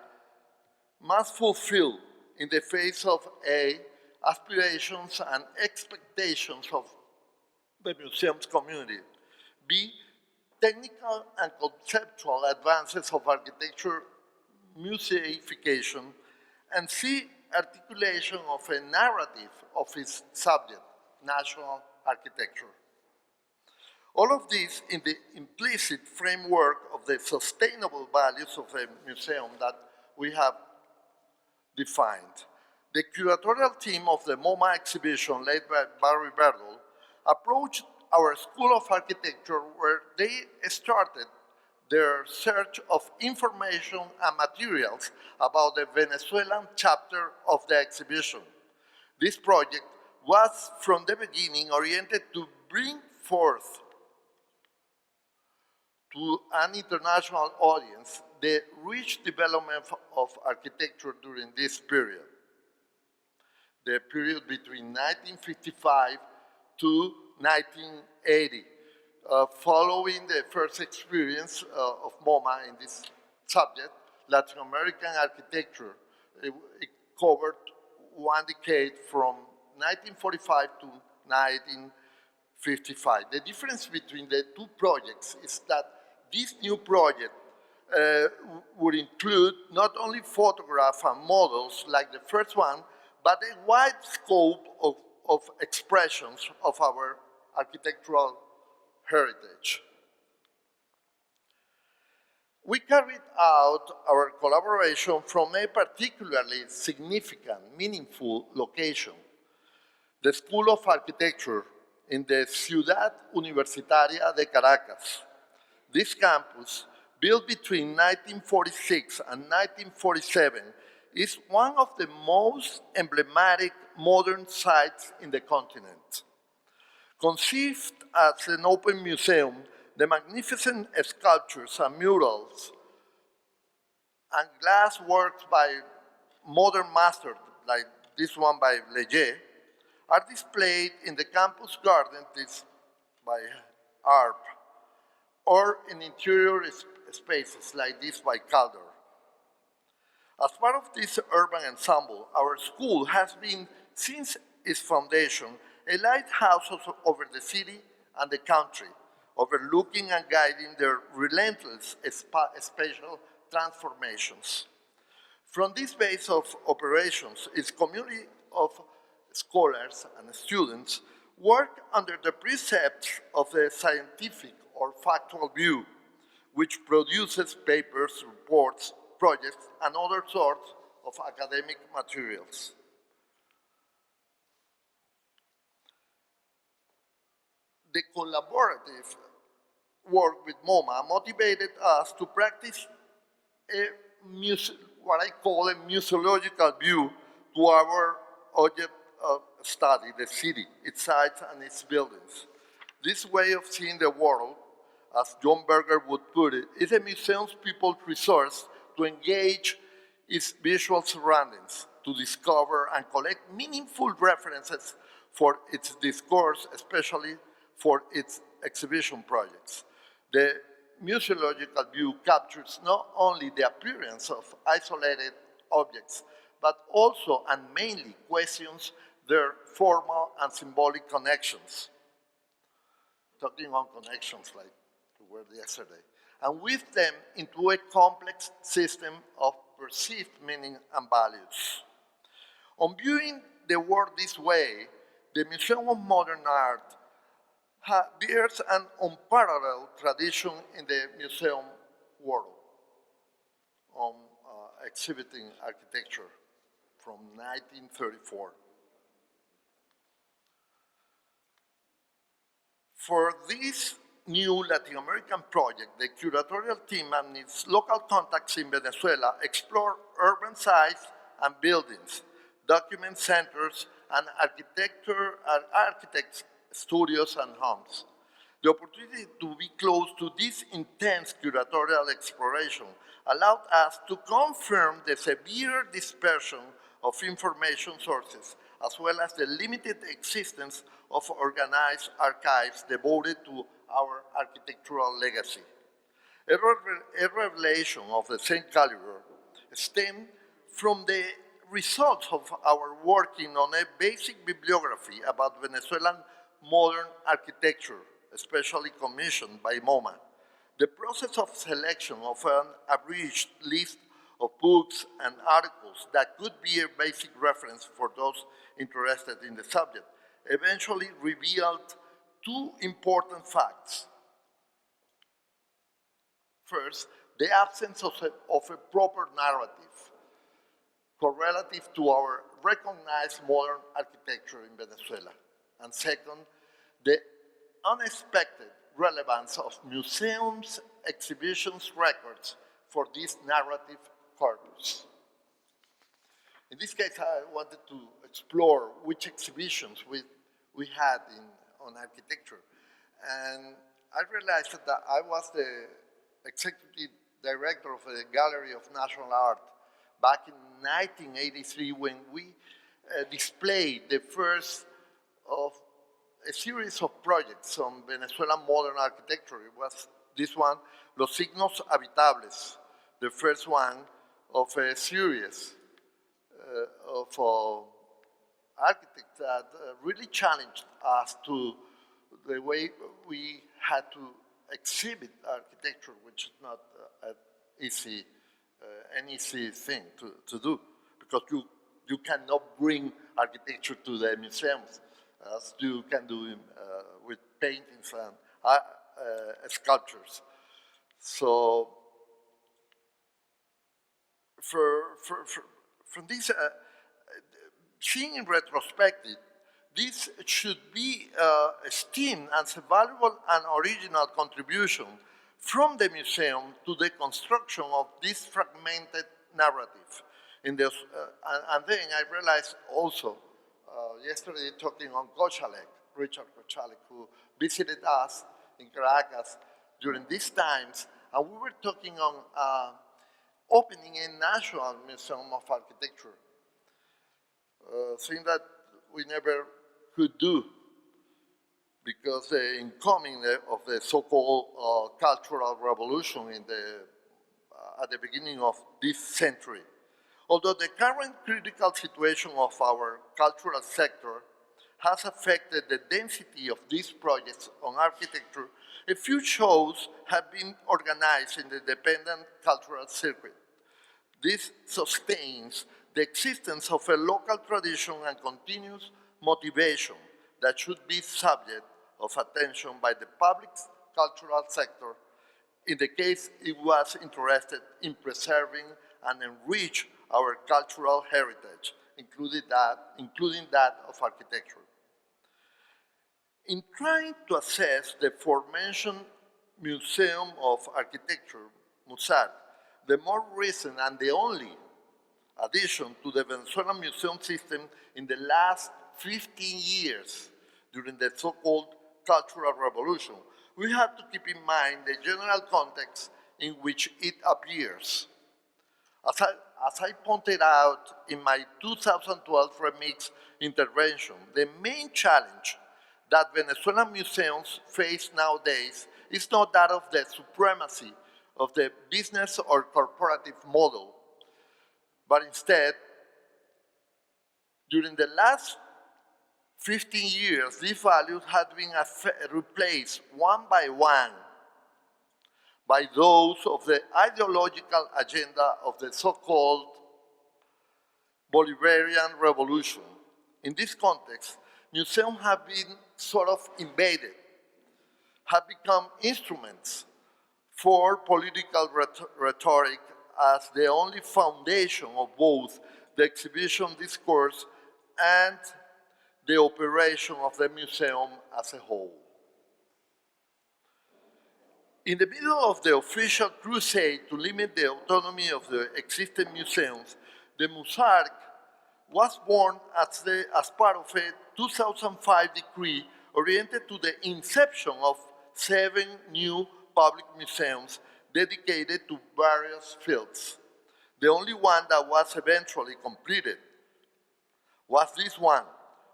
must fulfill in the face of A, aspirations and expectations of the museum's community, B, technical and conceptual advances of architecture museification, and C, articulation of a narrative of its subject, national architecture. All of this in the implicit framework of the sustainable values of the museum that we have defined. The curatorial team of the MoMA exhibition, led by Barry Berdol, approached our School of Architecture where they started their search of information and materials about the Venezuelan chapter of the exhibition. This project was from the beginning oriented to bring forth to an international audience the rich development of architecture during this period, the period between 1955 to 1980. Following the first experience of MoMA in this subject, Latin American architecture, it covered one decade from 1945 to 1955. The difference between the two projects is that this new project would include not only photographs and models like the first one, but a wide scope of expressions of our architectural heritage. We carried out our collaboration from a particularly significant, meaningful location, the School of Architecture in the Ciudad Universitaria de Caracas. This campus, built between 1946 and 1947, is one of the most emblematic modern sites in the continent. Conceived as an open museum, the magnificent sculptures and murals and glass works by modern masters, like this one by Leger, are displayed in the campus garden, this by ARP, or in interior spaces like this by Calder. As part of this urban ensemble, our school has been, since its foundation, a lighthouse over the city and the country, overlooking and guiding their relentless spatial transformations. From this base of operations, its community of scholars and students work under the precepts of the scientific or factual view, which produces papers, reports, projects, and other sorts of academic materials. The collaborative work with MoMA motivated us to practice what I call a museological view to our object of study, the city, its sites and its buildings. This way of seeing the world, as John Berger would put it, is a museum's people's resource to engage its visual surroundings, to discover and collect meaningful references for its discourse, especially for its exhibition projects. The museological view captures not only the appearance of isolated objects, but also and mainly questions their formal and symbolic connections. Talking on connections like we were yesterday. And weave them into a complex system of perceived meaning and values. On viewing the world this way, the Museum of Modern Art bears an unparalleled tradition in the museum world on exhibiting architecture from 1934. For this new Latin American project, the curatorial team and its local contacts in Venezuela explore urban sites and buildings, document centers, and architects, studios, and homes. The opportunity to be close to this intense curatorial exploration allowed us to confirm the severe dispersion of information sources, as well as the limited existence of organized archives devoted to our architectural legacy. A revelation of the same caliber stemmed from the results of our working on a basic bibliography about Venezuelan modern architecture, especially commissioned by MoMA. The process of selection of an abridged list of books and articles that could be a basic reference for those interested in the subject eventually revealed two important facts. First, the absence of a proper narrative correlative to our recognized modern architecture in Venezuela. And second, the unexpected relevance of museums, exhibitions, records for this narrative corpus. In this case, I wanted to explore which exhibitions we had on architecture. And I realized that I was the executive director of the Gallery of National Art back in 1983 when we displayed the first of a series of projects on Venezuelan modern architecture. It was this one, Los Signos Habitables, the first one of a series of architects that really challenged us to the way we had to exhibit architecture, which is not an easy thing to do, because you cannot bring architecture to the museums as you can do with paintings and sculptures. So from this, seeing in retrospective, this should be esteemed as a valuable and original contribution from the museum to the construction of this fragmented narrative. And then I realized also, yesterday talking on Kochalek, Richard Kochalek, who visited us in Caracas during these times, and we were talking on opening a National Museum of Architecture, thing that we never could do because the incoming of the so-called cultural revolution at the beginning of this century. Although the current critical situation of our cultural sector has affected the density of these projects on architecture, a few shows have been organized in the dependent cultural circuit. This sustains the existence of a local tradition and continuous motivation that should be subject of attention by the public cultural sector in the case it was interested in preserving and enrich our cultural heritage, including that of architecture. In trying to assess the aforementioned Museum of Architecture, MUSAR, the more recent and the only addition to the Venezuelan museum system in the last 15 years during the so-called Cultural Revolution, we have to keep in mind the general context in which it appears. As I pointed out in my 2012 Remix intervention, the main challenge that Venezuelan museums face nowadays is not that of the supremacy of the business or corporative model, but instead, during the last 15 years, these values have been replaced one by one by those of the ideological agenda of the so-called Bolivarian Revolution. In this context, museums have been sort of invaded, have become instruments for political rhetoric as the only foundation of both the exhibition discourse and the operation of the museum as a whole. In the middle of the official crusade to limit the autonomy of the existing museums, the MUSARC was born as part of a 2005 decree oriented to the inception of 7 new public museums dedicated to various fields. The only one that was eventually completed was this one,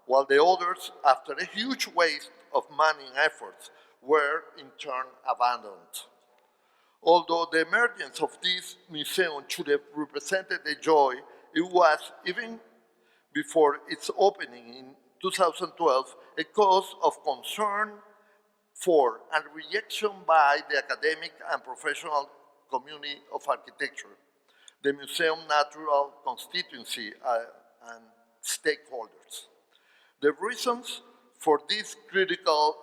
while the others, after a huge waste of money and efforts, were in turn abandoned. Although the emergence of this museum should have represented a joy, it was, even before its opening in 2012, a cause of concern for and rejection by the academic and professional community of architecture, the museum natural constituency, and stakeholders. The reasons for this critical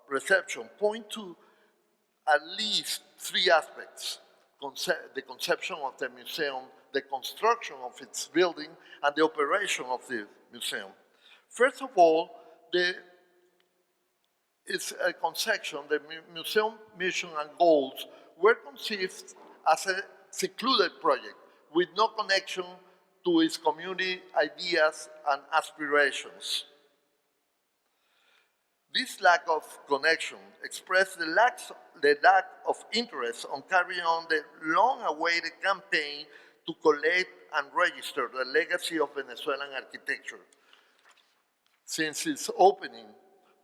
reception point to at least 3 aspects: the conception of the museum, the construction of its building, and the operation of the museum. First of all, its conception, the museum mission and goals were conceived as a secluded project with no connection to its community ideas and aspirations. This lack of connection expressed the lack of interest on carrying on the long-awaited campaign to collect and register the legacy of Venezuelan architecture. Since its opening,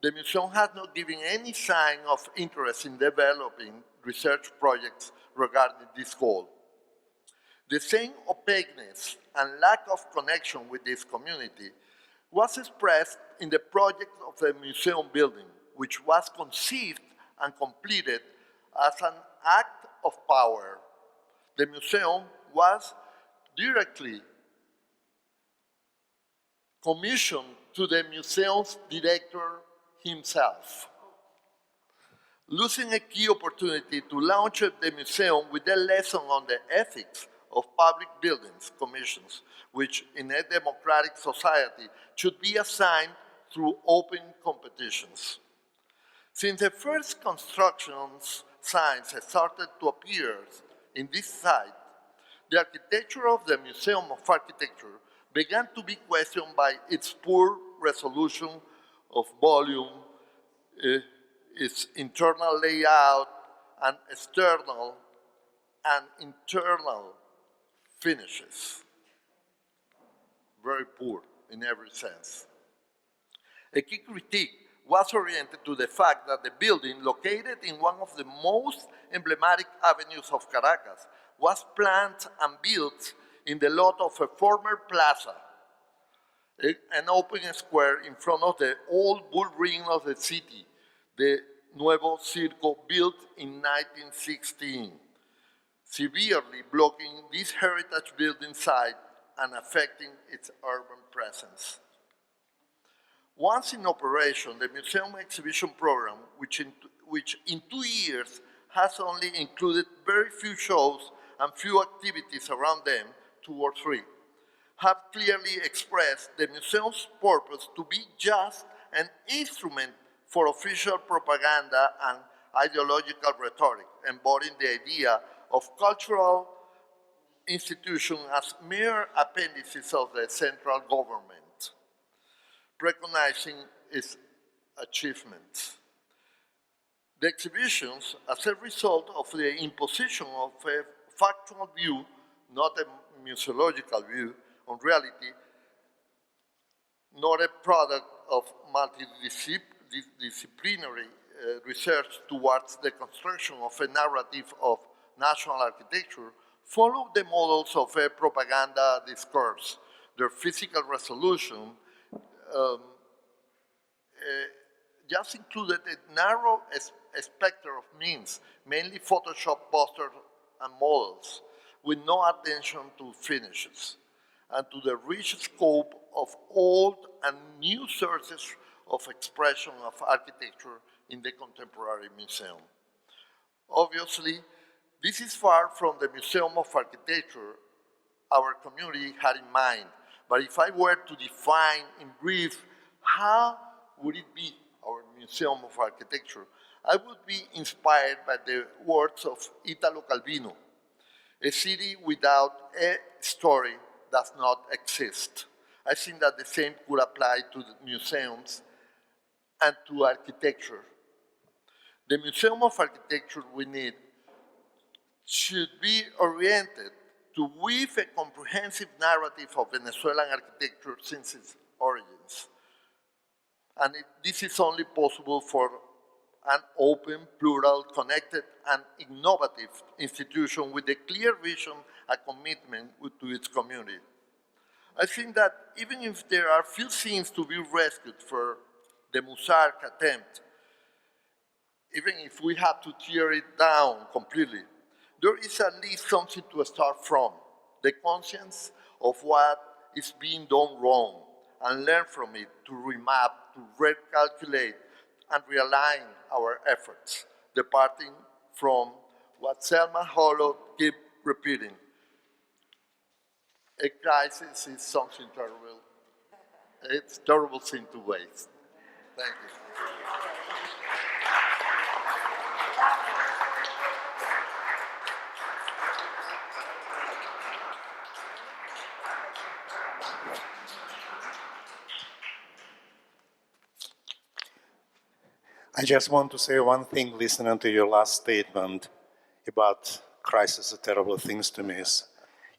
the museum has not given any sign of interest in developing research projects regarding this goal. The same opaqueness and lack of connection with this community was expressed in the project of the museum building, which was conceived and completed as an act of power. The museum was directly commissioned to the museum's director himself. Losing a key opportunity to launch the museum with a lesson on the ethics of public buildings commissions, which in a democratic society should be assigned through open competitions. Since the first construction signs started to appear in this site, the architecture of the Museum of Architecture began to be questioned by its poor resolution of volume, its internal layout, and external and internal finishes. Very poor in every sense. A key critique was oriented to the fact that the building, located in one of the most emblematic avenues of Caracas, was planned and built in the lot of a former plaza, an open square in front of the old bull ring of the city, the Nuevo Circo, built in 1916, severely blocking this heritage building site and affecting its urban presence. Once in operation, the museum exhibition program, which in 2 years has only included very few shows and few activities around them, 2 or 3, have clearly expressed the museum's purpose to be just an instrument for official propaganda and ideological rhetoric, embodying the idea of cultural institutions as mere appendices of the central government, recognizing its achievements. The exhibitions, as a result of the imposition of a factual view, not a museological view, on reality, not a product of multidisciplinary research towards the construction of a narrative of national architecture, follow the models of a propaganda discourse. Their physical resolution just included a narrow spectrum of means, mainly Photoshop posters and models, with no attention to finishes, and to the rich scope of old and new sources of expression of architecture in the contemporary museum. Obviously, this is far from the Museum of Architecture our community had in mind, but if I were to define in brief how would it be our Museum of Architecture, I would be inspired by the words of Italo Calvino: "A city without a story does not exist." I think that the same could apply to the museums and to architecture. The Museum of Architecture we need should be oriented to weave a comprehensive narrative of Venezuelan architecture since its origins. And this is only possible for an open, plural, connected, and innovative institution with a clear vision and commitment to its community. I think that even if there are few things to be rescued for the Mosaic attempt, even if we have to tear it down completely, there is at least something to start from, the conscience of what is being done wrong, and learn from it to remap, to recalculate, and realign our efforts, departing from what Selma Hollow keeps repeating. A crisis is something terrible. It's a terrible thing to waste. Thank you. I just want to say one thing listening to your last statement about crisis are terrible things to me is,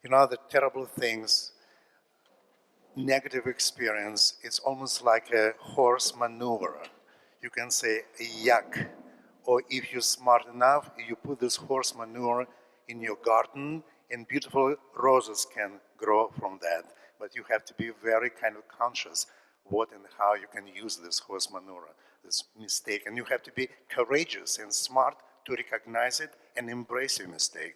you know, the terrible things, negative experience, it's almost like a horse maneuver. You can say yuck, or if you're smart enough, you put this horse manure in your garden and beautiful roses can grow from that. But you have to be very kind of conscious what and how you can use this horse manure, this mistake. And you have to be courageous and smart to recognize it and embrace your mistake.